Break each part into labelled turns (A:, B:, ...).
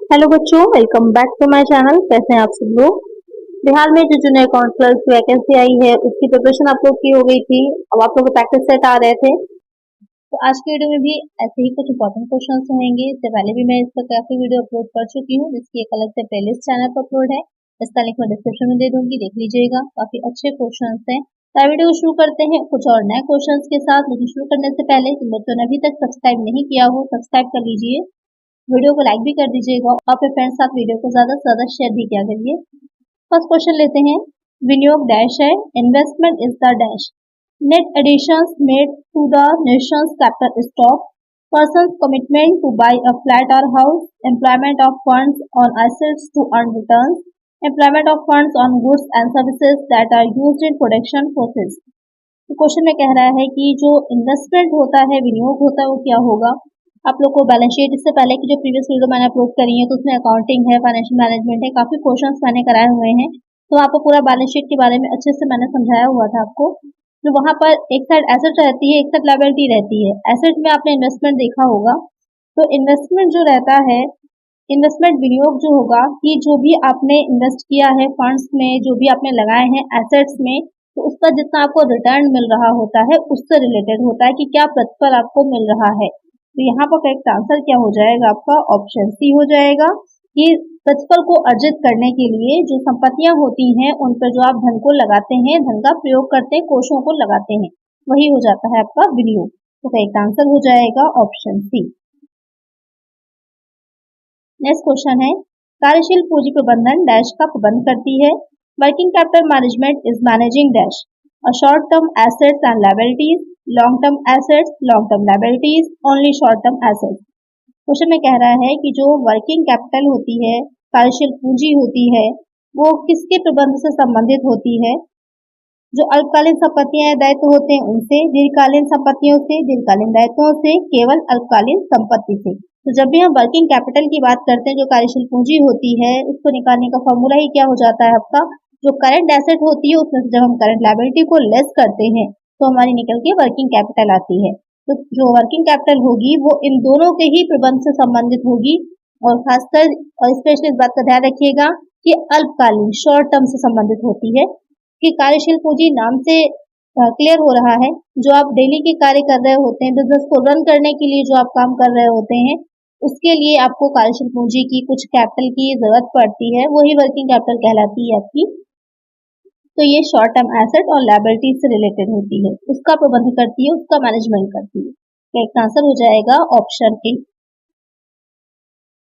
A: Hello बच्चों, welcome back to my channel. कैसे हैं आप सब लोग। फिलहाल में जो जूनियर काउंसलर की वैकेंसी आई है उसकी प्रिपरेशन आप लोग की हो गई थी। अब आप लोग प्रैक्टिस सेट आ रहे थे। तो आज की वीडियो में भी ऐसे ही कुछ इंपॉर्टेंट क्वेश्चंस रहेंगे। इससे पहले भी मैं इसका काफी वीडियो अपलोड कर चुकी हूँ, जिसकी एक अलग से प्लेलिस्ट चैनल पर अपलोड है। इसका लिंक मैं डिस्क्रिप्शन में दे दूंगी, देख लीजिएगा। काफी अच्छे क्वेश्चन हैं। तो वीडियो को शुरू करते हैं कुछ और नए क्वेश्चन के साथ। लेकिन शुरू करने से पहले जिन बच्चों ने अभी तक सब्सक्राइब नहीं किया हो, सब्सक्राइब कर लीजिए। वीडियो को लाइक भी कर दीजिएगा और अपने फ्रेंड्स साथ वीडियो को ज्यादा से ज्यादा शेयर भी किया करिए। फर्स्ट क्वेश्चन लेते हैं। विनियोग डैश है, investment is the dash, net additions made to the nations capital stock, persons commitment to buy a flat और house, employment of funds on assets to earn returns, employment of funds on goods and services that are used in production process. तो question में कह रहा है कि जो investment होता है, विनियोग होता है, वो क्या होगा। आप लोग को बैलेंस शीट इससे पहले की जो प्रीवियस वीडियो मैंने अपलोड करी है तो उसमें अकाउंटिंग है, फाइनेंशियल मैनेजमेंट है, काफी क्वेश्चंस मैंने कराए हुए हैं। तो आपको पूरा बैलेंस शीट के बारे में अच्छे से मैंने समझाया हुआ था आपको। तो वहां पर एक साइड एसेट रहती है, एक साइड लायबिलिटी रहती है। एसेट में आपने इन्वेस्टमेंट देखा होगा। तो इन्वेस्टमेंट जो रहता है, इन्वेस्टमेंट विनियोग जो होगा कि जो भी आपने इन्वेस्ट किया है फंड्स में, जो भी आपने लगाए हैं एसेट्स में, तो उसका जितना आपको रिटर्न मिल रहा होता है उससे रिलेटेड होता है कि क्या प्रतिफल आपको मिल रहा है। तो यहाँ पर करेक्ट आंसर क्या हो जाएगा आपका, ऑप्शन सी हो जाएगा कि प्रतिफल को अर्जित करने के लिए जो संपत्तियां होती हैं उन पर जो आप धन को लगाते हैं, धन का प्रयोग करते हैं, कोषों को लगाते हैं, वही हो जाता है आपका विनियोग। तो करेक्ट आंसर हो जाएगा ऑप्शन सी। नेक्स्ट क्वेश्चन है, कार्यशील पूंजी प्रबंधन डैश का प्रबंध करती है। Working capital management is managing dash a short term assets and liabilities, long term assets, long term liabilities, only short term assets. Question में कह रहा है कि जो वर्किंग कैपिटल होती है, कार्यशील पूंजी होती है, वो किसके प्रबंध से संबंधित होती है। जो अल्पकालीन संपत्तियां दायित्व होते हैं उनसे, दीर्घकालीन संपत्तियों से, दीर्घकालीन दायित्वों से, केवल अल्पकालीन संपत्ति से। तो जब भी हम वर्किंग कैपिटल की बात करते हैं, जो कार्यशील पूंजी होती है, उसको निकालने का फॉर्मूला ही क्या हो जाता है आपका, जो करंट एसेट होती है उसमें से जब हम करंट लायबिलिटी को लेस करते हैं तो हमारी निकल के वर्किंग कैपिटल आती है। तो जो वर्किंग कैपिटल होगी वो इन दोनों के ही प्रबंध से संबंधित होगी। और खासकर और स्पेशली इस बात का ध्यान रखिएगा कि अल्पकालीन शॉर्ट टर्म से संबंधित होती है। कि कार्यशील पूंजी नाम से क्लियर हो रहा है, जो आप डेली के कार्य कर रहे होते हैं, बिजनेस को रन करने के लिए जो आप काम कर रहे होते हैं, उसके लिए आपको कार्यशील पूंजी की कुछ कैपिटल की जरूरत पड़ती है, वही वर्किंग कैपिटल कहलाती है आपकी। तो ये शॉर्ट टर्म एसेट और लायबिलिटी से रिलेटेड होती है, उसका प्रबंध करती है, उसका मैनेजमेंट करती है। तो एक आंसर हो जाएगा ऑप्शन ए।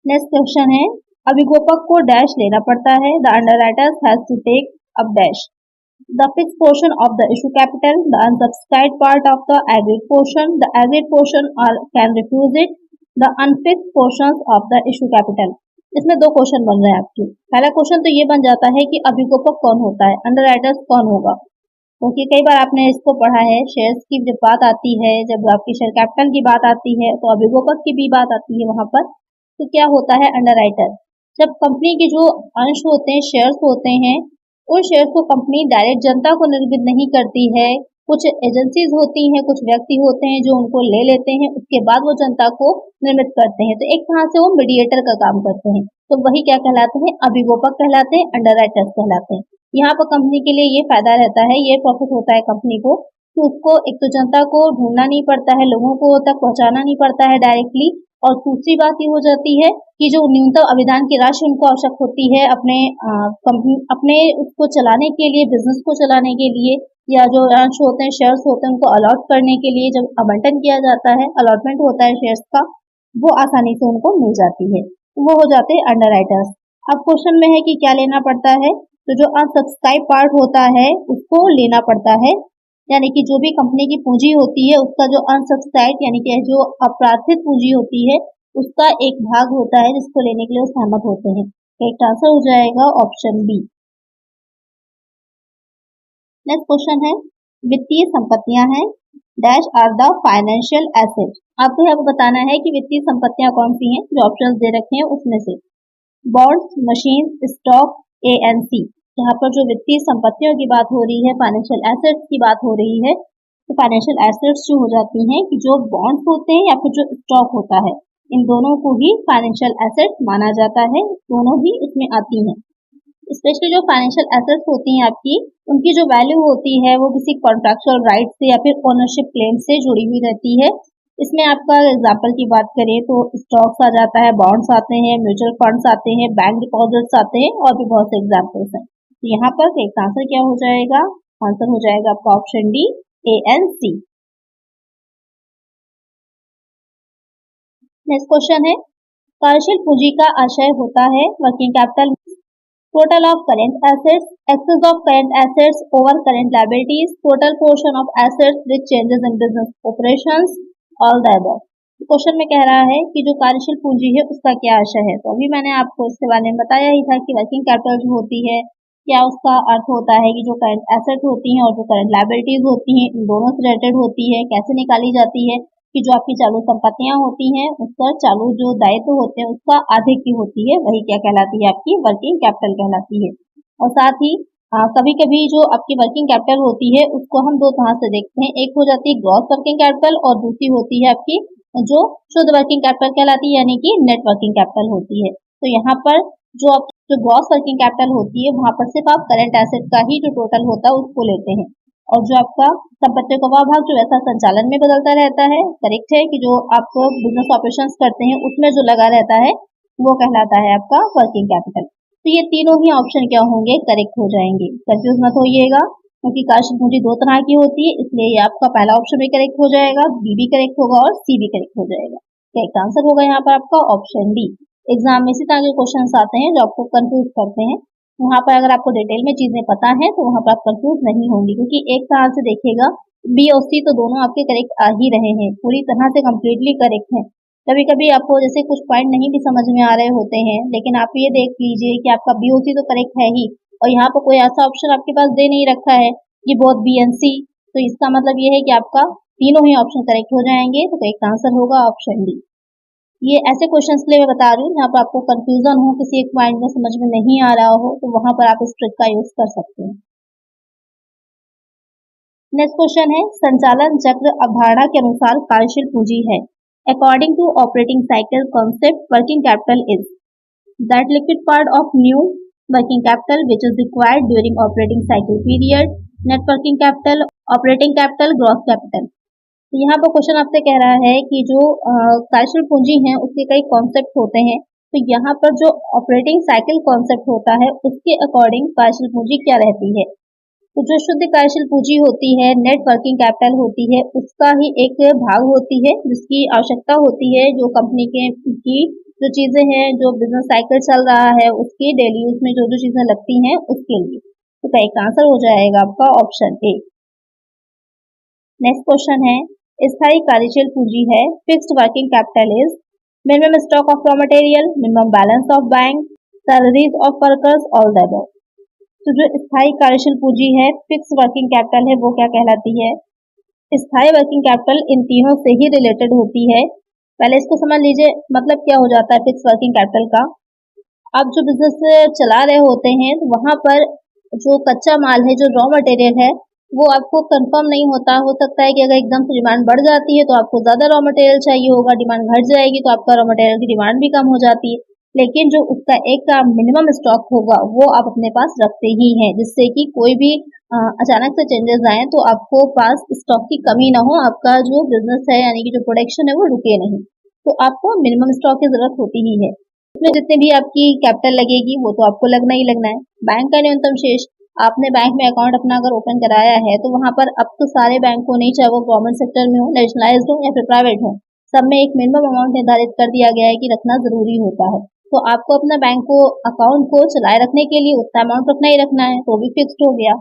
A: नेक्स्ट क्वेश्चन है, अभिगोपक को डैश लेना पड़ता है। The underwriters has to take up dash the fixed portion of the issue capital, the unsubscribed part of the agreed portion or can refuse it, the unfixed portions of the issue capital। इसमें दो question बन रहे हैं आपके। पहला question तो ये बन जाता है कि अभिगोपक कौन होता है, अंडरराइटर्स कौन होगा। क्योंकि कई बार आपने इसको पढ़ा है, शेयर्स की जब बात आती है, जब आपकी शेयर कैपिटल की बात आती है तो अभिगोपक की भी बात आती है वहां पर। तो क्या होता है अंडरराइटर, जब कंपनी के जो अंश होते हैं, शेयर्स होते हैं, उन शेयर्स को कंपनी डायरेक्ट जनता को निर्मित नहीं करती है। कुछ एजेंसीज होती हैं, कुछ व्यक्ति होते हैं जो उनको ले लेते हैं, उसके बाद वो जनता को निर्मित करते हैं। तो एक तरह से वो मीडिएटर का काम करते हैं। तो वही क्या कहलाते हैं, अभिगोपक कहलाते हैं, अंडरराइटर्स कहलाते हैं। यहाँ पर कंपनी के लिए ये फायदा रहता है, ये प्रॉफिट होता है कंपनी को कि उसको एक तो जनता को ढूंढना नहीं पड़ता है, लोगों को तक पहुंचाना नहीं पड़ता है डायरेक्टली। और दूसरी बात ये हो जाती है कि जो न्यूनतम अभिदान की राशि उनको आवश्यक होती है अपने उसको चलाने के लिए, बिजनेस को चलाने के लिए, या जो अंश होते हैं, शेयर्स होते हैं, उनको अलॉट करने के लिए जब आवंटन किया जाता है, अलॉटमेंट होता है शेयर्स का, वो आसानी से उनको मिल जाती है। तो वो हो जाते हैं अंडरराइटर्स। अब क्वेश्चन में है कि क्या लेना पड़ता है, तो जो अनसब्सक्राइब पार्ट होता है उसको लेना पड़ता है। यानी कि जो भी कंपनी की पूंजी होती है उसका जो अनसब्सक्राइब यानी कि जो अप्रार्थित पूंजी होती है उसका एक भाग होता है जिसको लेने के लिए वो सहमत होते हैं। करेक्ट आंसर हो जाएगा ऑप्शन बी। नेक्स्ट क्वेश्चन है, वित्तीय संपत्तियां हैं dash are the financial asset. आपको यहाँ पर बताना है कि वित्तीय संपत्तियां कौन सी हैं, जो ऑप्शंस दे रखे हैं उसमें से बॉन्ड्स, मशीन, स्टॉक, एएनसी। यहाँ पर जो वित्तीय संपत्तियों की बात हो रही है, फाइनेंशियल एसेट्स की बात हो रही है, तो फाइनेंशियल एसेट्स जो हो जाती हैं कि जो बॉन्ड्स होते हैं या फिर जो स्टॉक होता है, इन दोनों को ही फाइनेंशियल एसेट माना जाता है, दोनों ही इसमें आती हैं। स्पेशली जो फाइनेंशियल एसेट्स होती हैं आपकी, उनकी जो वैल्यू होती है वो किसी कॉन्ट्रैक्चुअल राइट से या फिर ओनरशिप क्लेम से जुड़ी हुई रहती है। इसमें आपका एग्जाम्पल की बात करें तो स्टॉक्स आ जाता है, बॉन्ड्स आते हैं, म्यूचुअल फंड्स आते हैं, बैंक डिपॉजिट्स आते हैं और भी बहुत से एग्जाम्पल्स हैं। तो यहाँ पर करेक्ट आंसर क्या हो जाएगा? आंसर हो जाएगा आपका option D, ANC। Next question है, कार्यशील पूंजी का आशय होता है working capital, total of current assets, excess of current assets over current liabilities, total portion of assets with changes in business operations, all the above। Question में कह रहा है कि जो कार्यशील पूंजी है उसका क्या आशय है। तो अभी मैंने आपको इसके बारे में बताया ही था कि वर्किंग कैपिटल जो होती है, क्या उसका अर्थ होता है कि जो करंट एसेट होती हैं और जो करंट लायबिलिटीज होती हैं, इन दोनों से रिलेटेड होती है। कैसे निकाली जाती है कि जो आपकी चालू संपत्तियां होती हैं उस पर चालू जो दायित्व होते हैं उसका आधे की होती है, वही क्या कहलाती है? आपकी वर्किंग कैपिटल कहलाती है। और साथ ही कभी कभी जो आपकी वर्किंग कैपिटल होती है उसको हम दो तरह से देखते हैं, एक हो जाती है ग्रॉस वर्किंग कैपिटल और दूसरी होती है आपकी जो शुद्ध वर्किंग कैपिटल कहलाती है, यानी कि नेट वर्किंग कैपिटल होती है। तो यहाँ पर जो आप जो ग्रॉस वर्किंग कैपिटल होती है वहां पर सिर्फ आप करंट एसेट का ही जो टोटल होता है उसको लेते हैं, और जो आपका संपत्तियों का वह भाग जो ऐसा संचालन में बदलता रहता है, करेक्ट है कि जो आप बिजनेस ऑपरेशंस करते हैं उसमें जो लगा रहता है वो कहलाता है आपका वर्किंग कैपिटल। तो ये तीनों ही ऑप्शन क्या होंगे? करेक्ट हो जाएंगे। कंफ्यूज मत होइएगा क्योंकि कार्यशील पूंजी दो तरह की होती है, इसलिए ये आपका पहला ऑप्शन भी करेक्ट हो जाएगा, बी भी करेक्ट होगा और सी भी करेक्ट हो जाएगा। करेक्ट आंसर होगा यहाँ पर आपका ऑप्शन डी। एग्जाम में इसी तरह के क्वेश्चन आते हैं जो आपको कंफ्यूज करते हैं। वहां पर अगर आपको डिटेल में चीजें पता है तो वहां पर आप कंफ्यूज नहीं होंगी, क्योंकि एक तरह से देखिएगा बी और सी तो दोनों आपके करेक्ट आ ही रहे हैं, पूरी तरह से कम्प्लीटली करेक्ट हैं। कभी कभी आपको जैसे कुछ पॉइंट नहीं भी समझ में आ रहे होते हैं, लेकिन आप ये देख लीजिए कि आपका बी और सी तो करेक्ट है ही, और यहाँ पर कोई ऐसा ऑप्शन आपके पास दे नहीं रखा है कि बोथ बी एंड सी, तो इसका मतलब ये है कि आपका तीनों ही ऑप्शन करेक्ट हो जाएंगे। तो करेक्ट आंसर होगा ऑप्शन डी। ये ऐसे क्वेश्चंस के लिए मैं बता रही हूँ जहाँ पर आपको कंफ्यूजन हो, किसी एक पॉइंट में समझ में नहीं आ रहा हो, तो वहां पर आप इस ट्रिक का यूज कर सकते हैं। नेक्स्ट क्वेश्चन है, संचालन चक्र अवधारणा के अनुसार कार्यशील पूंजी है। According to operating cycle concept, working capital is that liquid part of new working capital which is required during operating cycle period, net working capital, operating capital, gross capital. तो यहाँ पर क्वेश्चन आपसे कह रहा है कि जो कार्यशील पूंजी है उसके कई कॉन्सेप्ट होते हैं, तो यहाँ पर जो ऑपरेटिंग साइकिल कॉन्सेप्ट होता है उसके अकॉर्डिंग कार्यशील पूंजी क्या रहती है। तो जो शुद्ध कार्यशील पूंजी होती है, नेट वर्किंग कैपिटल होती है, उसका ही एक भाग होती है जिसकी आवश्यकता होती है जो कंपनी के की जो चीजें हैं, जो बिजनेस साइकिल चल रहा है उसकी डेली यूज में जो जो चीजें लगती हैं उसके लिए। तो करेक्ट आंसर हो जाएगा आपका ऑप्शन ए। नेक्स्ट क्वेश्चन है, स्थायी कार्यशील पूंजी है। Fixed working capital is minimum stock of raw material, minimum balance of bank, salaries of workers, all the above. तो जो स्थायी कार्यशील पूंजी है, फिक्स्ड वर्किंग कैपिटल है, वो क्या कहलाती है? स्थायी वर्किंग कैपिटल इन तीनों से ही रिलेटेड होती है। पहले इसको समझ लीजिए मतलब क्या हो जाता है फिक्स वर्किंग कैपिटल का। आप जो बिजनेस चला रहे होते हैं तो वहां पर जो कच्चा माल है, जो रॉ मटेरियल है, वो आपको कंफर्म नहीं होता। हो सकता है कि अगर एकदम से डिमांड बढ़ जाती है तो आपको ज्यादा रॉ मटेरियल चाहिए होगा, डिमांड घट जाएगी तो आपका रॉ मटेरियल की डिमांड भी कम हो जाती है। लेकिन जो उसका एक मिनिमम स्टॉक होगा वो आप अपने पास रखते ही हैं, जिससे कि कोई भी अचानक से चेंजेस आए तो आपको पास स्टॉक की कमी ना हो, आपका जो बिजनेस है यानी कि जो प्रोडक्शन है वो रुके नहीं। तो आपको मिनिमम स्टॉक की जरूरत होती ही है। उसमें जितने भी आपकी कैपिटल लगेगी वो तो आपको लगना ही लगना है। बैंक का न्यूनतम शेष, आपने बैंक में अकाउंट अपना अगर ओपन कराया है तो वहां पर अब तो सारे बैंकों ने, चाहे वो गवर्नमेंट सेक्टर में हो, नेशनलाइज्ड हो या फिर प्राइवेट हो, सब में एक मिनिमम अमाउंट निर्धारित कर दिया गया है कि रखना जरूरी होता है। तो आपको अपना बैंक को अकाउंट को चलाए रखने के लिए उतना अमाउंट रखना ही रखना है, तो भी फिक्स्ड हो गया।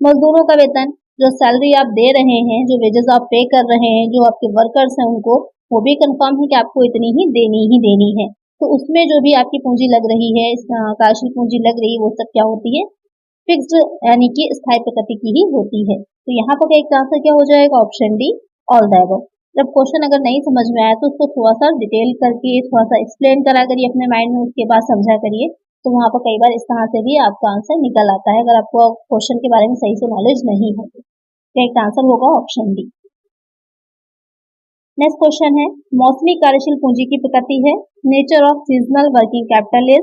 A: मजदूरों का वेतन, जो सैलरी आप दे रहे हैं, जो वेजेस आप पे कर रहे हैं, जो आपके वर्कर्स हैं उनको, वो भी कंफर्म है कि आपको इतनी ही देनी है। तो उसमें जो भी आपकी पूंजी लग रही है, कार्यशील पूंजी लग रही है, वो सब क्या होती है? फिक्स्ड यानी कि स्थायी प्रकृति की ही होती है। तो यहाँ पर एक आंसर क्या हो जाएगा? Option D, all the above. जब क्वेश्चन अगर नहीं समझ में आया तो उसको थोड़ा सा डिटेल करके, थोड़ा सा एक्सप्लेन करा करिए अपने माइंड में, उसके बाद समझा करिए। तो वहां पर कई बार इस तरह से भी आपका आंसर निकल आता है, अगर आपको क्वेश्चन के बारे में सही से नॉलेज नहीं है। तो एक आंसर होगा ऑप्शन डी। नेक्स्ट क्वेश्चन है, मौसमी कार्यशील पूंजी की प्रकृति है। Nature of seasonal working capital is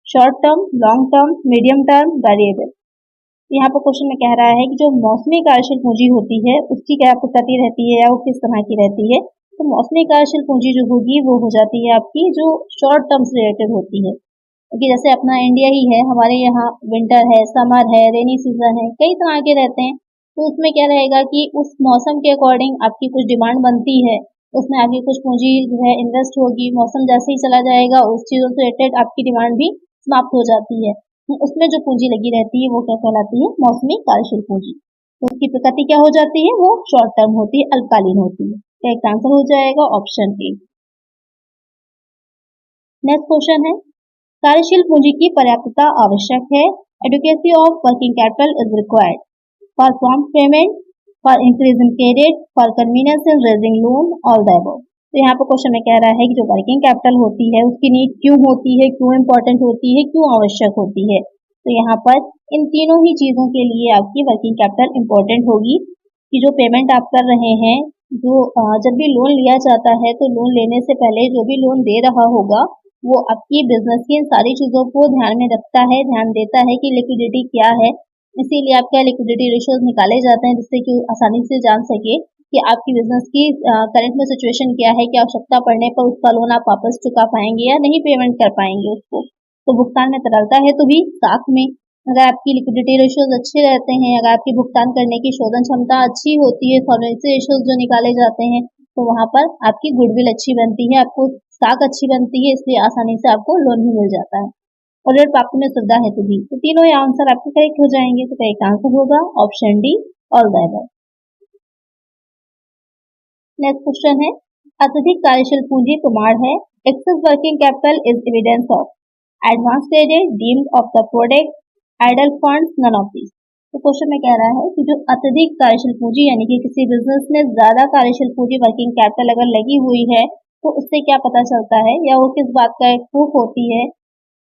A: short term, long term, medium term, variable. यहाँ पर क्वेश्चन में कह रहा है कि जो मौसमी कार्यशील पूंजी होती है उसकी क्या प्रकृति रहती है या वो किस तरह की रहती है। तो मौसमी कार्यशील पूंजी जो होगी वो हो जाती है आपकी जो शॉर्ट टर्म से रिलेटेड होती है, क्योंकि जैसे अपना इंडिया ही है, हमारे यहाँ विंटर है, समर है, रेनी सीजन है, कई तरह के रहते हैं। तो उसमें क्या रहेगा कि उस मौसम के अकॉर्डिंग आपकी कुछ डिमांड बनती है, उसमें आपकी कुछ पूंजी जो है इन्वेस्ट होगी। मौसम जैसे ही चला जाएगा उस चीज़ों से रिलेटेड आपकी डिमांड भी समाप्त हो जाती है। उसमें जो पूंजी लगी रहती है वो क्या कहलाती है, मौसमी कार्यशील पूंजी। तो उसकी प्रकृति क्या हो जाती है, वो शॉर्ट टर्म होती है, अल्पकालीन होती है। तो एक आंसर हो जाएगा ऑप्शन ए। नेक्स्ट क्वेश्चन है, कार्यशील पूंजी की पर्याप्तता आवश्यक है। Adequacy of working capital is required for prompt payment, for increase in credit, for convenience in raising loan, all the above. तो यहाँ पर क्वेश्चन में कह रहा है कि जो वर्किंग कैपिटल होती है उसकी नीड क्यों होती है, क्यों इंपॉर्टेंट होती है, क्यों आवश्यक होती है। तो यहाँ पर इन तीनों ही चीजों के लिए आपकी वर्किंग कैपिटल इंपॉर्टेंट होगी कि जो पेमेंट आप कर रहे हैं, जो जब भी लोन लिया जाता है तो लोन लेने से पहले जो भी लोन दे रहा होगा वो आपकी बिजनेस की इन सारी चीजों को ध्यान में रखता है, ध्यान देता है कि लिक्विडिटी क्या है। इसीलिए आपका लिक्विडिटी रेशियोज निकाले जाते हैं जिससे कि आसानी से जान सके कि आपकी बिजनेस की करंट में सिचुएशन क्या है, कि आवश्यकता पड़ने पर उसका लोन आप वापस चुका पाएंगे या नहीं पेमेंट कर पाएंगे उसको। तो भुगतान में तरलता है तो भी साथ में अगर आपकी लिक्विडिटी रेशियोज अच्छे रहते हैं, अगर आपकी भुगतान करने की शोधन क्षमता अच्छी होती है, सॉल्वेंसी रेशियोज जो निकाले जाते हैं, तो वहां पर आपकी गुडविल अच्छी बनती है, आपको स्टॉक अच्छी बनती है, इसलिए आसानी से आपको लोन भी मिल जाता है और ऋण प्राप्ति में सुविधा है। तो तीनों ही आंसर आपके करेक्ट हो जाएंगे। तो करेक्ट आंसर होगा option D, all the above. Next question है, अत्यधिक कार्यशील पूंजी प्रमाण है। Excess working capital is evidence of advance credit, deemed of the product, idle funds, none of this. तो क्वेश्चन में कह रहा है कि जो अत्यधिक कार्यशील पूंजी यानी कि किसी बिजनेस में ज्यादा कार्यशील पूंजी वर्किंग कैपिटल अगर लगी हुई है तो उससे क्या पता चलता है या वो किस बात का एक प्रूफ होती है।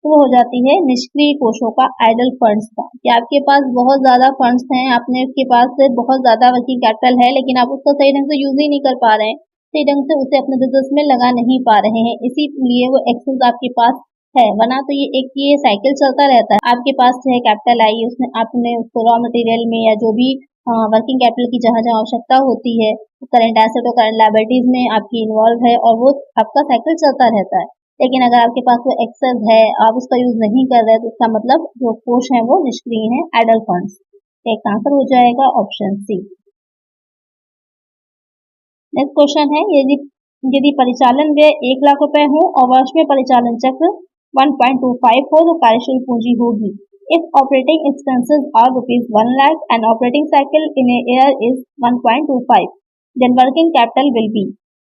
A: तो वो हो जाती है निष्क्रिय कोषों का, आइडल फंड्स का, कि आपके पास बहुत ज्यादा फंड्स हैं, आपने उसके पास से बहुत ज्यादा वर्किंग कैपिटल है लेकिन आप उसको सही ढंग से यूज ही नहीं कर पा रहे हैं, सही ढंग से उसे अपने बिजनेस में लगा नहीं पा रहे हैं, इसीलिए वो एक्सेस आपके पास है। वरना तो ये साइकिल चलता रहता है, आपके पास है कैपिटल आई, उसमें आपने उसको रॉ मटेरियल में या जो भी वर्किंग कैपिटल की जहां जहां आवश्यकता होती है करंट एसेट और करंट लायबिलिटीज में आपकी इन्वॉल्व है और वो आपका साइकिल चलता रहता है। लेकिन अगर आपके पास वो एक्सेस है, आप उसका यूज नहीं कर रहे तो इसका मतलब जो कोष है वो निष्क्रिय है, आइडल फंड्स। एक आंसर हो जाएगा ऑप्शन सी। नेक्स्ट क्वेश्चन है, यदि यदि परिचालन व्यय 1 लाख रुपए हो और वर्ष में परिचालन चक्र 1.25 हो तो कार्यशील पूंजी होगी। If operating expenses are rupees 1 lakh and operating cycle in a year is 1.25, then working capital will be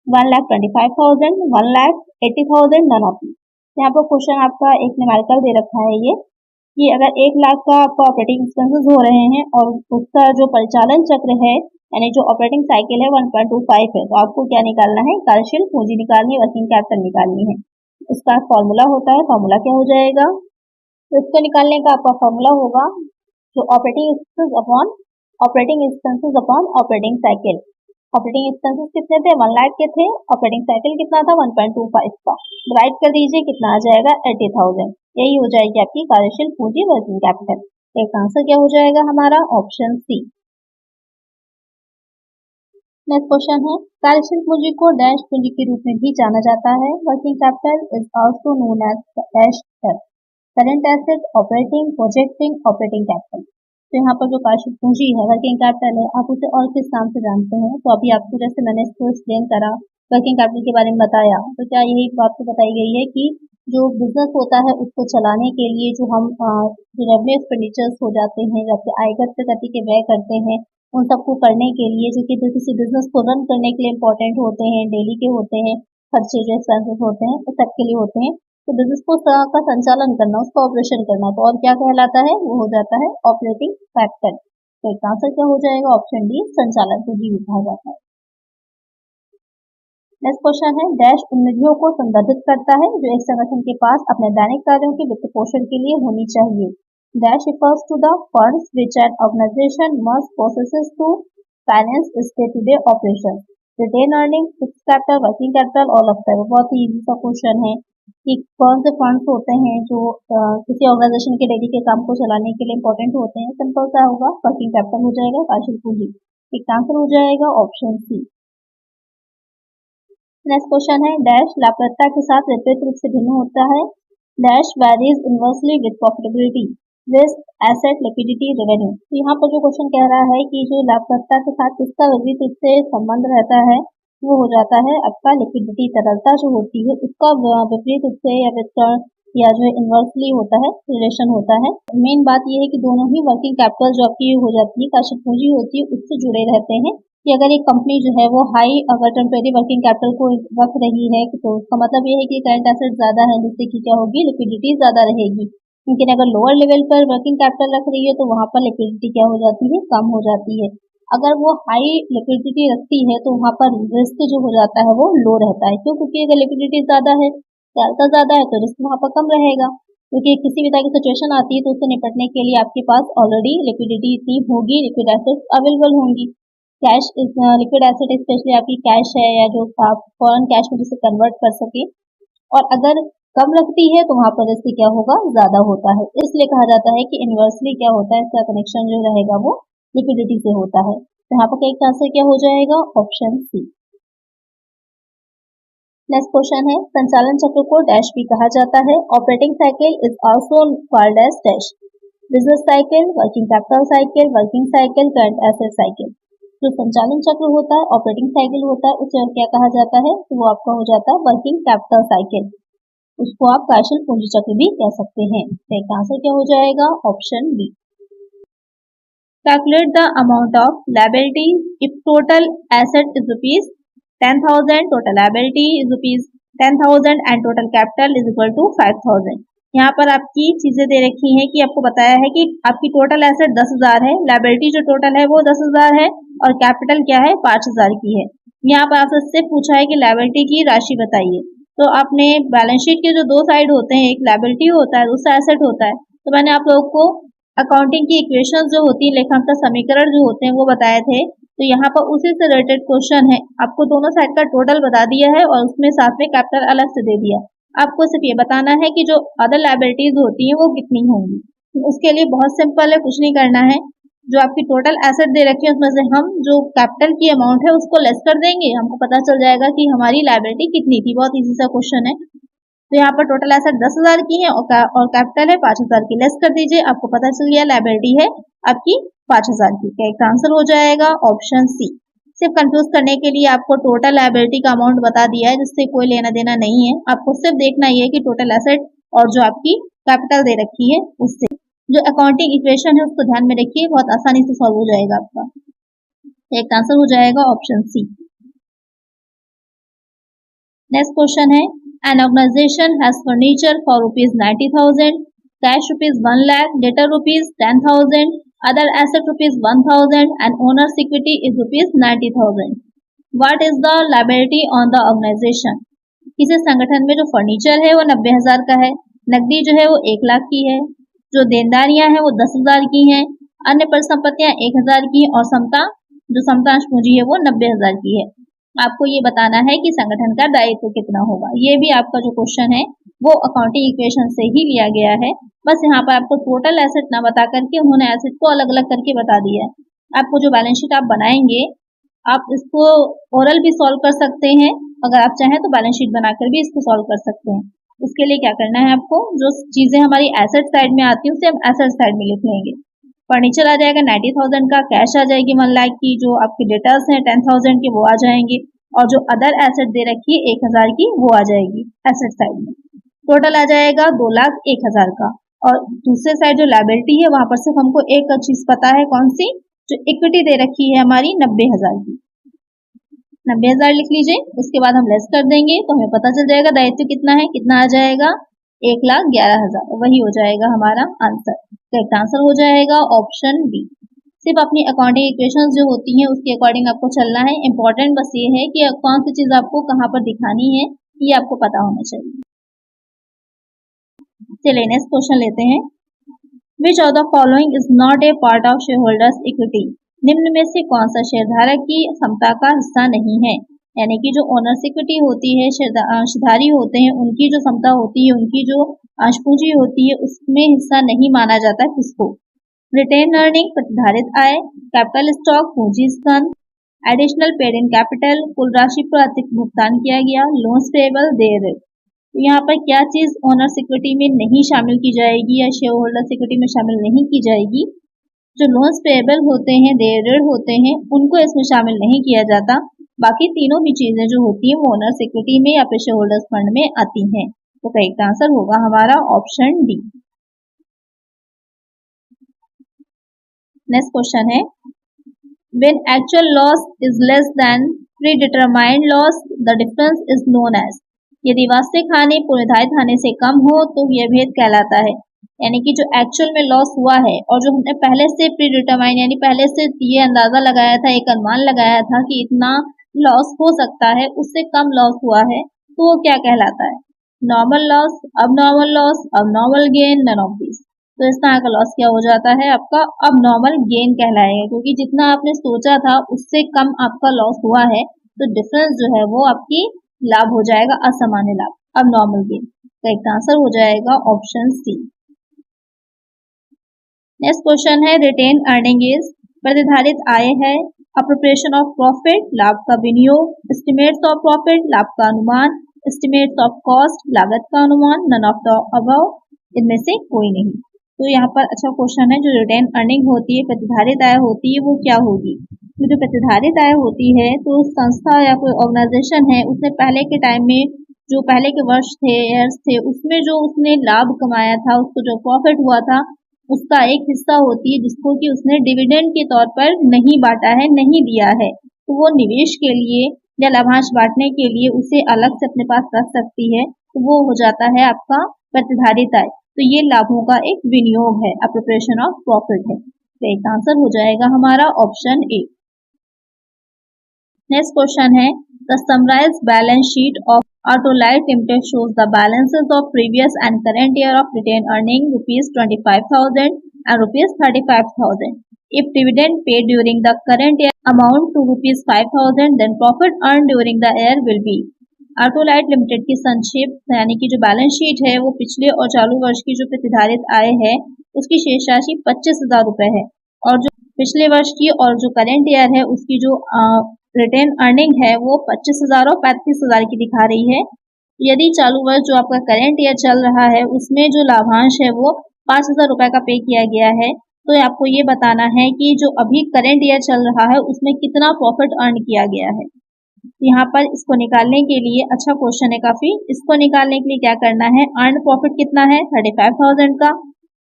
A: 1,25,000, 1,80,000, none of these। यहाँ पर क्वेश्चन आपका एक न्यूमेरिकल दे रखा है ये कि अगर 1 लाख का आपका ऑपरेटिंग एक्सपेंसेस हो रहे हैं और उसका जो परिचालन चक्र है यानी जो ऑपरेटिंग साइकिल है 1.25 है, तो आपको क्या निकालना है, कार्यशील पूंजी निकालनी है, वर्किंग कैपिटल निकालनी है। उसका फॉर्मूला होता है, फॉर्मूला क्या हो जाएगा, तो इसको निकालने का आपका फॉर्मूला होगा जो operating expenses upon operating cycle. Operating expenses कितने थे, 1 लाख के थे, ऑपरेटिंग साइकिल कितना था 1.25 का, डिवाइड कर दीजिए, कितना आ जाएगा 80,000। यही हो जाएगी आपकी कार्यशील पूंजी वर्किंग कैपिटल। एक आंसर क्या हो जाएगा हमारा, ऑप्शन सी। नेक्स्ट क्वेश्चन है, कार्यशील पूंजी को डैश पूंजी के रूप में भी जाना जाता है। Working capital is also known as dash current asset, operating, projecting, operating capital. तो यहाँ पर जो कार्यशील पूंजी है, वर्किंग कैपिटल है, आप उसे और किस नाम से जानते हैं। तो अभी आपको जैसे मैंने इसको एक्सप्लेन करा, वर्किंग कैपिटल के बारे में बताया, तो क्या यही बात तो बताई गई है कि जो बिजनेस होता है उसको चलाने के लिए जो हम जो रेवेन्यू एक्सपेंडिचर्स हो जाते हैं, जो आपके आयकर प्रगति के व्यय करते हैं, उन सबको करने के लिए जो कि किसी बिजनेस को रन करने के लिए इम्पोर्टेंट होते हैं, डेली के होते हैं, खर्चे जो एक्सपेंसेस होते हैं, उस सब के लिए होते हैं। तो बिजनेस को का संचालन करना, उसका ऑपरेशन करना, तो और क्या कहलाता है, वो हो जाता है ऑपरेटिंग कैपिटल। तो इसका आंसर क्या हो जाएगा, ऑप्शन डी, संचालन पूंजी कहा जाता है। नेक्स्ट क्वेश्चन है, डैश उन निधियों को संदर्भित करता है जो एक संगठन के पास अपने दैनिक कार्यों के वित्त पोषण के लिए होनी चाहिए। Dash refers to the funds which an organization must possesses to finance its day-to-day operations। Retain earning, fix capital, working capital, all of that. बहुत ही इजी सा क्वेश्चन है कि कौन से फंड्स होते हैं जो किसी ऑर्गेनाइजेशन के डेली के काम को चलाने के लिए इंपॉर्टेंट होते हैं। सिंपल सा होगा, वर्किंग कैपिटल हो जाएगा, कार्यशील पूंजी। एक आंसर हो जाएगा ऑप्शन सी। नेक्स्ट क्वेश्चन है, डैश लाभप्रदता के साथ विपरीत रूप से भिन्न होता है। Dash varies inversely with profitability, risk, asset, liquidity, revenue. तो यहाँ पर जो क्वेश्चन कह रहा है कि जो लाभप्रदता के साथ किसका विपरीत रूप से संबंध रहता है, वो हो जाता है आपका लिक्विडिटी, तरलता जो होती है उसका विपरीत रूप से या वितरण या जो इनवर्सली होता है, रिलेशन होता है। मेन बात यह है कि दोनों ही वर्किंग कैपिटल जो आपकी हो जाती है, कार्यशील पूंजी होती है, उससे जुड़े रहते हैं कि अगर एक कंपनी जो है वो हाई अगर टेम्परेरी वर्किंग कैपिटल को रख रही है तो उसका मतलब ये है कि करंट एसेट ज्यादा है, जिससे कि क्या होगी, लिक्विडिटी ज्यादा रहेगी। लेकिन अगर लोअर लेवल पर वर्किंग कैपिटल रख रही है तो वहां पर लिक्विडिटी क्या हो जाती है, कम हो जाती है। अगर वो हाई लिक्विडिटी रखती है तो वहां पर रिस्क जो हो जाता है वो लो रहता है। क्यों? क्योंकि अगर लिक्विडिटी ज्यादा है, तरलता ज्यादा है, तो रिस्क वहां पर कम रहेगा। क्योंकि किसी भी तरह की सिचुएशन आती है तो उससे निपटने के लिए आपके पास ऑलरेडी लिक्विडिटी इतनी होगी, लिक्विड एसेट्स अवेलेबल होंगी। कैश इस लिक्विड एसेट स्पेशली आपकी कैश है या जो आप फॉरेन कैश में जिसे कन्वर्ट कर सके। और अगर कम लगती है तो वहां पर इससे क्या होगा, ज्यादा होता है। इसलिए कहा जाता है कि इनवर्सली क्या होता है, इसका कनेक्शन जो रहेगा वो लिक्विडिटी से होता है। तो यहाँ पर एक आंसर क्या हो जाएगा, ऑप्शन सी। नेक्स्ट क्वेश्चन है, संचालन चक्र को डैश भी कहा जाता है। Operating cycle is also called as dash, business cycle, working capital cycle, working cycle, current asset cycle. जो संचालन चक्र होता है, ऑपरेटिंग साइकिल होता है, उसे क्या कहा जाता है, तो वो आपका हो जाता है वर्किंग कैपिटल साइकिल। उसको आप कार्यशील पूंजी चक्र भी कह सकते हैं। तो एक आंसर क्या हो जाएगा, option B. Calculate the amount of liability if total asset is rupees 10,000, total liability is rupees 10,000 and total capital is equal to 5,000। यहाँ पर आपकी चीजें दे रखी हैं कि आपको बताया है कि आपकी टोटल एसेट 10,000 है, लायबिलिटी जो टोटल है वो 10,000 है और कैपिटल क्या है, 5,000 की है। यहाँ पर आपसे पूछा है कि लायबिलिटी की राशि बताइए। तो आपने बैलेंस शीट के जो दो साइड होते हैं, एक लायबिलिटी होता है, दूसरा एसेट होता है। तो मैंने आप लोगों को अकाउंटिंग की इक्वेशंस जो होती है, लेखांकन समीकरण जो होते हैं वो बताए थे। तो यहाँ पर उसी से रिलेटेड क्वेश्चन है, आपको दोनों साइड का टोटल बता दिया है और उसमें साथ में कैपिटल अलग से दे दिया। आपको सिर्फ ये बताना है कि जो अदर लायबिलिटीज होती हैं वो कितनी होंगी। उसके लिए बहुत सिंपल है, कुछ नहीं करना है। जो आपकी टोटल एसेट दे रखी है उसमें से हम जो कैपिटल की अमाउंट है उसको लेस कर देंगे, हमको पता चल जाएगा कि हमारी लायबिलिटी कितनी थी। बहुत इजी सा क्वेश्चन है। तो यहाँ पर टोटल एसेट 10,000 की है और कैपिटल है 5,000 की, लेस कर दीजिए, आपको पता चल गया लायबिलिटी है आपकी 5,000 की। क्या एक आंसर हो जाएगा, ऑप्शन सी। सिर्फ कंफ्यूज करने के लिए आपको टोटल लायबिलिटी का अमाउंट बता दिया है, जिससे कोई लेना देना नहीं है। आपको सिर्फ देखना ये है कि टोटल एसेट और जो आपकी कैपिटल दे रखी है उससे जो अकाउंटिंग इक्वेशन है उसको ध्यान में रखिए, बहुत आसानी से सॉल्व हो जाएगा आपका। एक आंसर हो जाएगा ऑप्शन सी। नेक्स्ट क्वेश्चन है, an organisation has furniture for ₹90,000, cash ₹1 lakh, debtor ₹10,000, other asset ₹1,000 and owner's equity is ₹90,000. What is the liability on the organization? किसी संगठन में जो फर्नीचर है वो 90,000 का है, नकदी जो है वो 1 लाख की है, जो देनदारियां हैं वो 10,000 की हैं, अन्य परिसंपत्तियां 1,000 की हैं और समता जो समतांश पूंजी है वो 90,000 की है। आपको ये बताना है कि संगठन का दायित्व कितना होगा। ये भी आपका जो क्वेश्चन है वो अकाउंटिंग इक्वेशन से ही लिया गया है। बस यहाँ पर आपको टोटल एसेट ना बता करके उन्होंने एसेट को अलग अलग करके बता दिया है। आपको जो बैलेंस शीट आप बनाएंगे, आप इसको ओरल भी सॉल्व कर सकते हैं, अगर आप चाहें तो बैलेंस शीट बनाकर भी इसको सॉल्व कर सकते हैं। उसके लिए क्या करना है, आपको जो चीजें हमारी एसेट साइड में आती है उसे हम एसेट साइड में लिख लेंगे। फर्नीचर आ जाएगा 90,000 का, कैश आ जाएगी 1 लाख की, जो आपके डेटर्स हैं 10,000 के वो आ जाएंगे और जो अदर एसेट दे रखी है 1,000 की वो आ जाएगी एसेट साइड में। टोटल आ जाएगा 2,01,000 का। और दूसरे साइड जो लायबिलिटी है वहां पर सिर्फ हमको एक चीज पता है, कौन सी, जो इक्विटी दे रखी है हमारी 90,000 की। 90,000 लिख लीजिए, उसके बाद हम लेस कर देंगे तो हमें पता चल जाएगा दायित्व कितना है, कितना आ जाएगा 1,11,000, वही हो जाएगा हमारा आंसर। करेक्ट आंसर हो जाएगा ऑप्शन बी। सिर्फ अपनी अकाउंटिंग इक्वेशंस जो होती हैं उसके अकॉर्डिंग आपको चलना है। इंपॉर्टेंट बस ये है कि कौन सी चीज आपको कहाँ पर दिखानी है, ये आपको पता होना चाहिए। चलिए नेक्स्ट क्वेश्चन लेते हैं। विच of the following is not a part of share holders equity? निम्न में से कौन सा शेयरधारक की क्षमता का हिस्सा नहीं है? यानी कि जो ओनर्स इक्विटी होती है, अंशधारी होते हैं, उनकी जो क्षमता होती है, उनकी जो अंश पूंजी होती है, उसमें हिस्सा नहीं माना जाता किसको? रिटेन अर्निंग प्रतिधारित आय, कैपिटल स्टॉक पूंजी स्कंद, एडिशनल पेड इन कैपिटल कुल राशि पर अतिरिक्त भुगतान किया गया, लोन्स पेएबल देय। तो यहाँ पर क्या चीज ओनर्स इक्विटी में नहीं शामिल की जाएगी या शेयर होल्डर्स इक्विटी में शामिल नहीं की जाएगी? जो लोन्स पेएबल होते हैं, देय ऋण होते हैं, उनको इसमें शामिल नहीं किया जाता। बाकी तीनों भी चीजें जो होती है वो ओनर्स इक्विटी में या फिर शेयर होल्डर्स फंड में आती हैं। तो करेक्ट आंसर होगा हमारा ऑप्शन डी। नेक्स्ट क्वेश्चन है, when actual loss is less than predetermined loss, the difference is known as। यदि वास्तविक हानि पूर्वनिर्धारित हानि से कम हो तो यह भेद कहलाता है। यानी कि जो एक्चुअल में लॉस हुआ है और जो हमने पहले से प्री डिटरमाइन यानी पहले से ये अंदाजा लगाया था, एक अनुमान लगाया था कि इतना लॉस हो सकता है, उससे कम लॉस हुआ है, तो वो क्या कहलाता है? Normal loss, abnormal loss, abnormal gain, none of this. तो इस तरह का लॉस क्या हो जाता है? आपका अबनॉर्मल गेन कहलाएगा, क्योंकि जितना आपने सोचा था उससे कम आपका लॉस हुआ है, तो डिफरेंस जो है वो आपकी लाभ हो जाएगा, असामान्य लाभ, अबनॉर्मल गेन। तो एक आंसर हो जाएगा ऑप्शन सी। नेक्स्ट क्वेश्चन है, रिटेन अर्निंग इज प्रतिधारित आय है, अप्रोप्रिएशन ऑफ प्रॉफिट लाभ का विनियोग, एस्टिमेट्स ऑफ प्रॉफिट लाभ का अनुमान, एस्टिमेट्स ऑफ कॉस्ट लागत का अनुमान, नन ऑफ द अबव, इनमें से कोई नहीं। तो यहाँ पर अच्छा क्वेश्चन है, जो रिटेन अर्निंग होती है, प्रतिधारित आय होती है, वो क्या होगी? तो जो प्रतिधारित आय होती है, तो संस्था या कोई ऑर्गेनाइजेशन है, उसने पहले के टाइम में जो पहले के वर्ष थे, ईयर्स थे, उसमें जो उसने लाभ कमाया था, उसको जो प्रॉफिट हुआ था, उसका एक हिस्सा होती है जिसको कि उसने डिविडेंड के तौर पर नहीं बांटा है, नहीं दिया है, तो वो निवेश के लिए या लाभांश बांटने के लिए उसे अलग से अपने पास रख सकती है, तो वो हो जाता है आपका प्रतिधारित आय। तो ये लाभों का एक विनियोग है, अप्रोप्रिएशन ऑफ प्रॉफिट है। तो एक आंसर हो जाएगा हमारा ऑप्शन ए। नेक्स्ट क्वेश्चन है, the summarised balance sheet of Autolite Limited shows the balances of previous and current year of retained earning rupees 25,000 and rupees 35,000. If dividend paid during the current year amount to rupees 5,000, then profit earned during the year will be। Autolite Limited की संक्षिप्त यानी कि जो balance sheet है वो पिछले और चालू वर्ष की जो प्रतिधारित आय है उसकी शेष राशि 25,000 रुपए है, और जो पिछले वर्ष की और जो करेंट ईयर है उसकी जो रिटेन अर्निंग है वो 25,000 और 35,000 की दिखा रही है। यदि चालू वर्ष जो आपका करेंट ईयर चल रहा है उसमें जो लाभांश है वो 5,000 रुपए का पे किया गया है, तो आपको ये बताना है कि जो अभी करेंट ईयर चल रहा है उसमें कितना प्रॉफिट अर्न किया गया है। यहाँ पर इसको निकालने के लिए अच्छा क्वेश्चन है काफी। इसको निकालने के लिए क्या करना है, अर्न प्रॉफिट कितना है 35,000 का,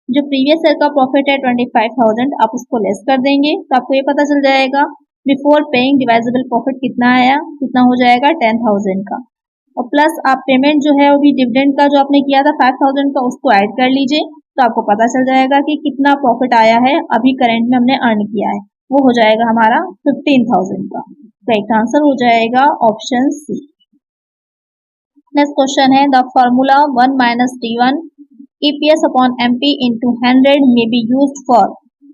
A: जो प्रीवियस ईयर का प्रॉफिट है 25,000, आप उसको लेस कर देंगे तो आपको ये पता चल जाएगा बिफोर पेइंग डिवाइजेबल प्रॉफिट कितना आया, कितना हो जाएगा 10,000 का, और प्लस आप पेमेंट जो है अभी डिविडेंड का जो आपने किया था 5,000 का उसको ऐड कर लीजिए, तो आपको पता चल जाएगा कि कितना प्रॉफिट आया है अभी करंट में हमने अर्न किया है, वो हो जाएगा हमारा 15,000 का। राइट आंसर हो जाएगा ऑप्शन सी। नेक्स्ट क्वेश्चन है, the formula 1 - T1 EPS upon MP into 100 may be use for.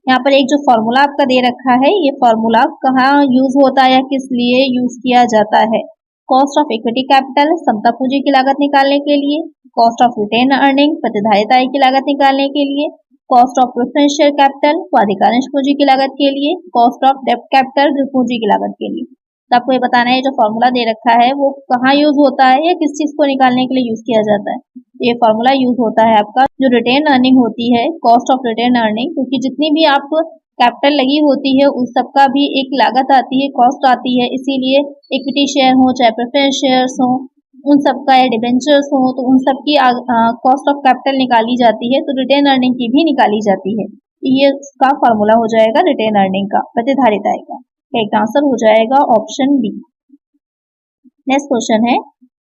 A: यहाँ पर एक जो फॉर्मूला आपका दे रखा है, ये फॉर्मूला कहाँ यूज होता है या किस लिए यूज किया जाता है? कॉस्ट ऑफ इक्विटी कैपिटल समता पूंजी की लागत निकालने के लिए, कॉस्ट ऑफ रिटेन अर्निंग प्रतिधारित आय की लागत निकालने के लिए, cost of preference share capital अधिकांश पूंजी की लागत के लिए, कॉस्ट ऑफ डेब्ट कैपिटल पूंजी की लागत के लिए। तो आपको ये बताना है जो फॉर्मूला दे रखा है वो कहाँ यूज होता है या किस चीज को निकालने के लिए यूज किया जाता है। ये फॉर्मूला यूज होता है आपका जो रिटेन अर्निंग होती है, कॉस्ट ऑफ रिटेन अर्निंग, क्योंकि जितनी भी आप कैपिटल लगी होती है उस सबका भी एक लागत आती है, कॉस्ट आती है, इसीलिए इक्विटी शेयर हो चाहे प्रेफरेंस शेयर्स हो, उन सबका या डिबेंचर्स हो, तो उन सबकी कॉस्ट ऑफ कैपिटल निकाली जाती है, तो रिटेन अर्निंग की भी निकाली जाती है। ये इसका फॉर्मूला हो जाएगा रिटेन अर्निंग का, प्रतिधारित आय का। एक आंसर हो जाएगा ऑप्शन बी। नेक्स्ट क्वेश्चन है,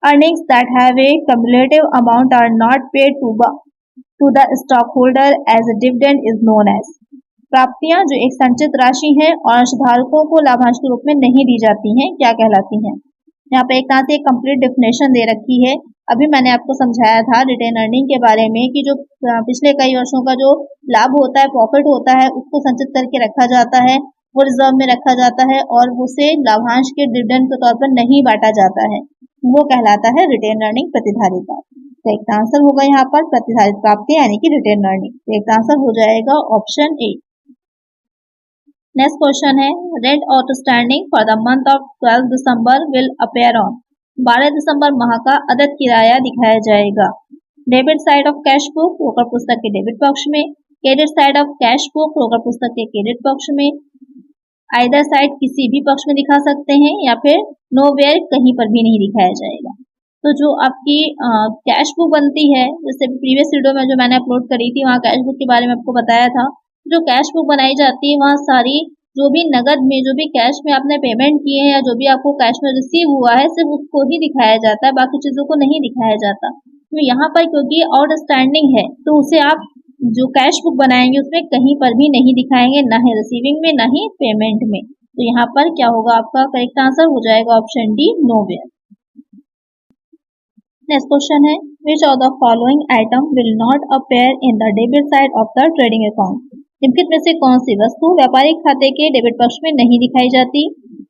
A: earnings that have a cumulative amount are not paid to the stockholder as a dividend is known as। प्राप्तियां जो एक संचित राशि है और अंशधारकों को लाभांश के रूप में नहीं दी जाती हैं, क्या कहलाती हैं? यहाँ पे एक तरह से कंप्लीट डेफिनेशन दे रखी है। अभी मैंने आपको समझाया था रिटेन अर्निंग के बारे में कि जो पिछले कई वर्षों का जो लाभ होता है, प्रॉफिट होता है, उसको संचित करके रखा जाता है, वो रिजर्व में रखा जाता है और उसे लाभांश के डिविडेंड के तौर पर नहीं बांटा जाता है, वो कहलाता है रिटेन अर्निंग प्रतिधारिता। तो एक आंसर होगा यहाँ पर प्रतिधारित प्राप्ति यानी कि रिटेन अर्निंग। तो एक आंसर हो जाएगा ऑप्शन ए। नेक्स्ट क्वेश्चन है rent outstanding for the month of 12 December will appear on. 12 दिसंबर माह का अदद किराया दिखाया जाएगा debit side of cash book रोकड़ पुस्तक के डेबिट पक्ष में, credit side of cash book रोकड़ पुस्तक के क्रेडिट पक्ष में, आइदर साइड किसी भी पक्ष में दिखा सकते हैं या फिर नोवेयर कहीं पर भी नहीं दिखाया जाएगा। तो जो आपकी कैश बुक बनती है, जैसे प्रीवियस वीडियो में जो मैंने अपलोड करी थी वहाँ कैश बुक के बारे में आपको बताया था, जो कैश बुक बनाई जाती है वहाँ सारी जो भी नगद में जो भी कैश में आपने पेमेंट किए हैं या जो भी आपको कैश में रिसीव हुआ है सिर्फ उसको ही दिखाया जाता है, बाकी चीजों को नहीं दिखाया जाता। तो यहाँ पर क्योंकि आउटस्टैंडिंग है तो उसे आप जो कैश बुक बनाएंगे उसमें कहीं पर भी नहीं दिखाएंगे, ना ही रिसीविंग में ना ही पेमेंट में। तो यहाँ पर क्या होगा, आपका करेक्ट आंसर हो जाएगा option D nowhere. Next question है which of the following item will not appear in the debit side of the trading account. निम्नलिखित में से कौन सी वस्तु व्यापारिक खाते के डेबिट पक्ष में नहीं दिखाई जाती।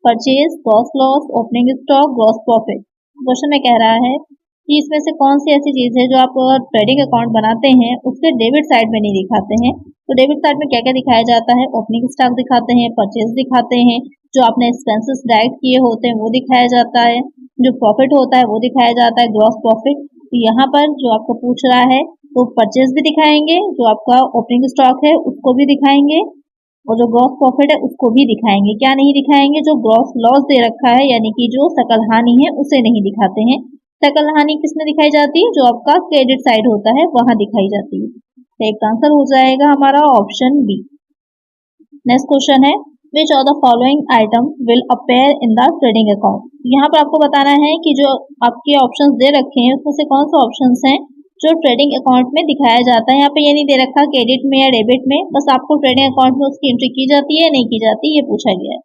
A: Purchase, gross loss, opening stock, gross profit. Question में कह रहा है कि इसमें से कौन सी ऐसी चीज है जो आप ट्रेडिंग अकाउंट बनाते हैं उसके डेबिट साइड में नहीं दिखाते हैं। तो डेबिट साइड में क्या क्या दिखाया जाता है, ओपनिंग स्टॉक दिखाते हैं, परचेज दिखाते हैं, जो आपने एक्सपेंसेस डायरेक्ट किए होते हैं वो दिखाया जाता है, जो प्रॉफिट होता है वो दिखाया जाता है, ग्रॉस प्रॉफिट। तो यहाँ पर जो आपको पूछ रहा है तो परचेज भी दिखाएंगे, जो आपका ओपनिंग स्टॉक है उसको भी दिखाएंगे और जो ग्रॉस प्रॉफिट है उसको भी दिखाएंगे। क्या नहीं दिखाएंगे, जो ग्रॉस लॉस दे रखा है यानी कि जो सकल हानि है उसे नहीं दिखाते हैं। सकल हानि किसमें दिखाई जाती है, जो आपका क्रेडिट साइड होता है वहां दिखाई जाती है। तो एक आंसर हो जाएगा हमारा ऑप्शन बी। नेक्स्ट क्वेश्चन है which of the following item will appear in the trading account. यहाँ पर आपको बताना है कि जो आपके ऑप्शंस दे रखे हैं उसमें से कौन से ऑप्शंस हैं जो ट्रेडिंग अकाउंट में दिखाया जाता है। यहाँ पे ये नहीं दे रखा क्रेडिट में या डेबिट में, बस आपको ट्रेडिंग अकाउंट में उसकी एंट्री की जाती है नहीं की जाती ये पूछा गया है।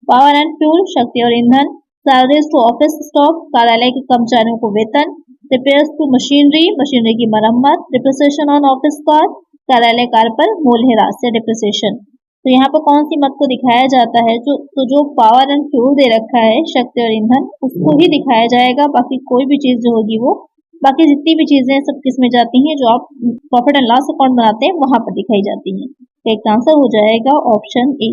A: पावर एंड फ्यूल, शक्ति और ईंधन, सैलरीज टू ऑफिस स्टॉक, कार्यालय के कर्मचारियों को वेतन, रिपेयर्स टू मशीनरी, मशीनरी की मरम्मत, डिप्रिसिएशन ऑन ऑफिस कार, कार्यालय कार पर मूल्यह्रास या डिप्रिसिएशन। तो यहाँ पर कौन सी मत को दिखाया जाता है, जो पावर एंड फ्यूल दे रखा है शक्ति और ईंधन उसको ही दिखाया जाएगा, बाकी कोई भी चीज जो होगी वो बाकी जितनी भी चीजें सब किस में जाती हैं, जो आप प्रॉफिट एंड लॉस अकाउंट बनाते हैं वहां पर दिखाई जाती हैं। तो एक आंसर हो जाएगा ऑप्शन ए।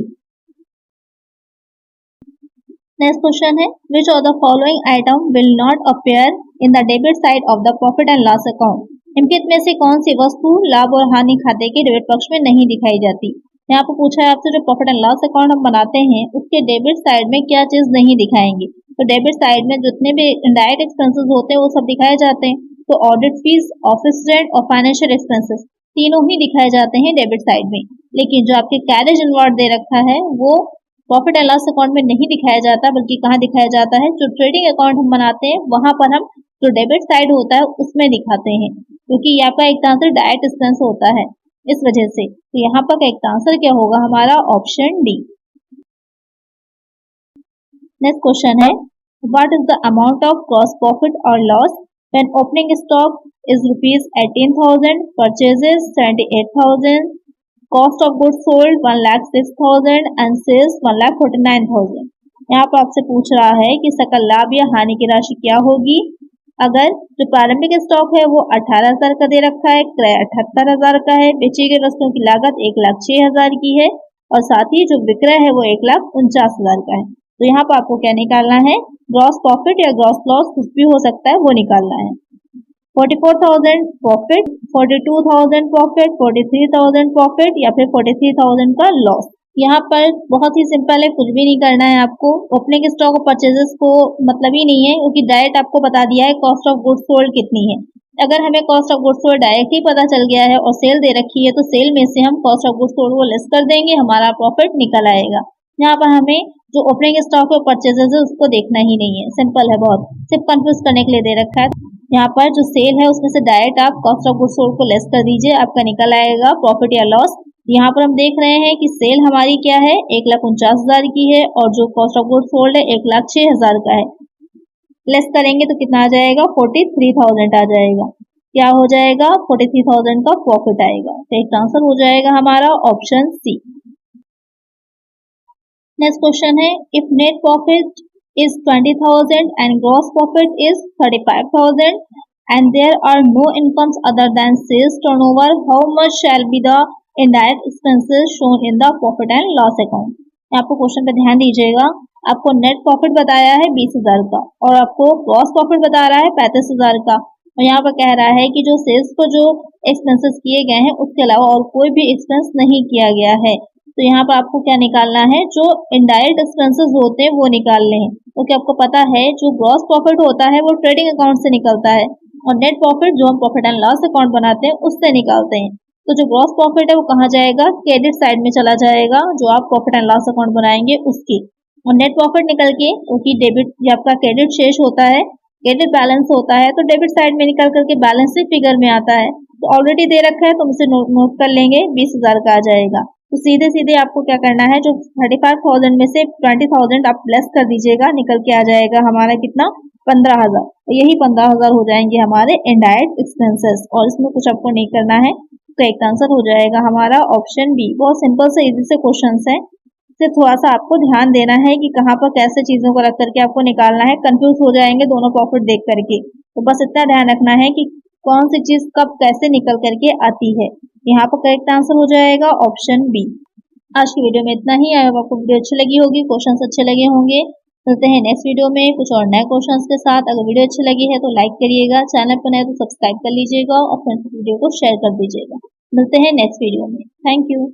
A: नेक्स्ट क्वेश्चन है which of the following item will not appear in the debit side of the profit and loss account. निम्नलिखित में से कौन सी वस्तु लाभ और हानि खाते के डेबिट पक्ष में नहीं दिखाई जाती। यहाँ पर पूछा है आपसे जो प्रॉफिट एंड लॉस अकाउंट हम बनाते हैं उसके डेबिट साइड में क्या चीज नहीं दिखाएंगे। तो डेबिट साइड में जितने भी इनडायरेक्ट एक्सपेंसेस होते हैं वो सब दिखाए जाते हैं। तो ऑडिट फीस, ऑफिस रेंट और फाइनेंशियल एक्सपेंसेस तीनों ही दिखाए जाते हैं डेबिट साइड में। लेकिन जो आपके कैरेज इनवर्ड दे रखा है वो प्रॉफिट एंड लॉस अकाउंट में नहीं दिखाया जाता, बल्कि कहाँ दिखाया जाता है, जो ट्रेडिंग अकाउंट हम बनाते हैं वहां पर हम जो डेबिट साइड होता है उसमें दिखाते हैं, क्योंकि यहाँ पर एक तरह से डायरेक्ट एक्सपेंस होता है इस वजह से। तो यहाँ पर एक आंसर क्या होगा हमारा ऑप्शन डी। नेक्स्ट क्वेश्चन है what is the amount of gross profit और loss when opening stock is rupees 18,000, purchases 78,000, cost of goods sold 1,06,000 and sales 1,49,000। यहाँ पर आपसे पूछ रहा है कि सकल लाभ या हानि की राशि क्या होगी अगर जो प्रारंभिक स्टॉक है वो 18,000 का दे रखा है, क्रय 78,000 का है, बेची गई वस्तुओं की लागत 1,06,000 की है और साथ ही जो विक्रय है वो 1,49,000 का है। तो यहाँ पर आपको क्या निकालना है, ग्रॉस प्रॉफिट या ग्रॉस लॉस कुछ भी हो सकता है वो निकालना है। 44,000 प्रॉफिट, 42,000 प्रॉफिट, 43,000 प्रॉफिट या फिर 43,000 का लॉस। यहाँ पर बहुत ही सिंपल है, कुछ भी नहीं करना है आपको। ओपनिंग स्टॉक और परचेजेस को मतलब ही नहीं है क्योंकि डायरेक्ट आपको बता दिया है कॉस्ट ऑफ गुड्स सोल्ड कितनी है। अगर हमें cost of goods sold direct ही पता चल गया है और सेल दे रखी है तो सेल में से हम कॉस्ट ऑफ गुड्स सोल्ड को लेस कर देंगे, हमारा प्रॉफिट निकल आएगा। यहाँ पर हमें जो ओपनिंग स्टॉक और परचेजेस है उसको देखना ही नहीं है, सिंपल है बहुत, सिर्फ कंफ्यूज करने के लिए दे रखा है। यहाँ पर जो सेल है उसमें से डायरेक्ट आप कॉस्ट ऑफ गुड्स सोल्ड को लेस कर दीजिए, आपका निकल आएगा प्रॉफिट या लॉस। यहाँ पर हम देख रहे हैं कि सेल हमारी क्या है 1,49,000 की है और जो कॉस्ट ऑफ गुड्स सोल्ड है 1,06,000 का है। लेस करेंगे तो कितना आ जाएगा, 43,000 आ जाएगा। क्या हो जाएगा, 43,000 का प्रॉफिट आएगा। तो एक आंसर हो जाएगा हमारा ऑप्शन सी। नेक्स्ट क्वेश्चन है, if net profit is 20,000 and gross profit is 35,000 and there are no incomes other than sales turnover, how much shall be the indirect expenses shown in the profit and loss account? आपको question पे ध्यान दीजिएगा। आपको net profit बताया है 20,000 का और आपको ग्रॉस प्रॉफिट बता रहा है 35,000 का, और यहाँ पर कह रहा है कि जो सेल्स पर जो एक्सपेंसेस किए गए हैं उसके अलावा और कोई भी एक्सपेंस नहीं किया गया है। तो यहाँ पर आपको क्या निकालना है, जो इनडायरेक्ट एक्सपेंसेस होते हैं वो निकालने हैं। क्योंकि आपको पता है जो ग्रॉस प्रॉफिट होता है वो ट्रेडिंग अकाउंट से निकलता है और नेट प्रॉफिट जो हम प्रॉफिट एंड लॉस अकाउंट बनाते हैं उससे निकालते हैं। तो जो ग्रॉस प्रॉफिट है वो कहाँ जाएगा, क्रेडिट साइड में चला जाएगा, जो आप प्रॉफिट एंड लॉस अकाउंट बनाएंगे उसकी। और नेट प्रॉफिट निकल के, क्योंकि डेबिट जब आपका क्रेडिट शेष होता है, क्रेडिट बैलेंस होता है, तो डेबिट साइड में निकल करके बैलेंस शीट फिगर में आता है। तो ऑलरेडी दे रखा है तो हम इसे नोट कर लेंगे, 20,000 का आ जाएगा। तो सीधे सीधे आपको क्या करना है, जो 35,000 में से 20,000 आप लेस कर दीजिएगा, निकल के आ जाएगा हमारा कितना, 15,000। तो यही 15,000 हो जाएंगे हमारे इनडायरेक्ट एक्सपेंसेस, और इसमें कुछ आपको नहीं करना है। करेक्ट आंसर हो जाएगा हमारा ऑप्शन बी। बहुत सिंपल से इजी से क्वेश्चन है, इससे थोड़ा सा आपको ध्यान देना है कि कहाँ पर कैसे चीजों को रख करके आपको निकालना है, कंफ्यूज हो जाएंगे दोनों प्रॉफिट देख करके। तो बस इतना ध्यान रखना है कि कौन सी चीज कब कैसे निकल करके आती है। यहाँ पर करेक्ट आंसर हो जाएगा ऑप्शन बी। आज की वीडियो में इतना ही। आई होप आपको वीडियो अच्छी लगी होगी, क्वेश्चंस अच्छे लगे होंगे। मिलते हैं नेक्स्ट वीडियो में कुछ और नए क्वेश्चंस के साथ। अगर वीडियो अच्छी लगी है तो लाइक करिएगा, चैनल पर नए तो सब्सक्राइब कर लीजिएगा और फ्रेंड्स वीडियो को शेयर कर दीजिएगा। मिलते हैं नेक्स्ट वीडियो में। Thank you.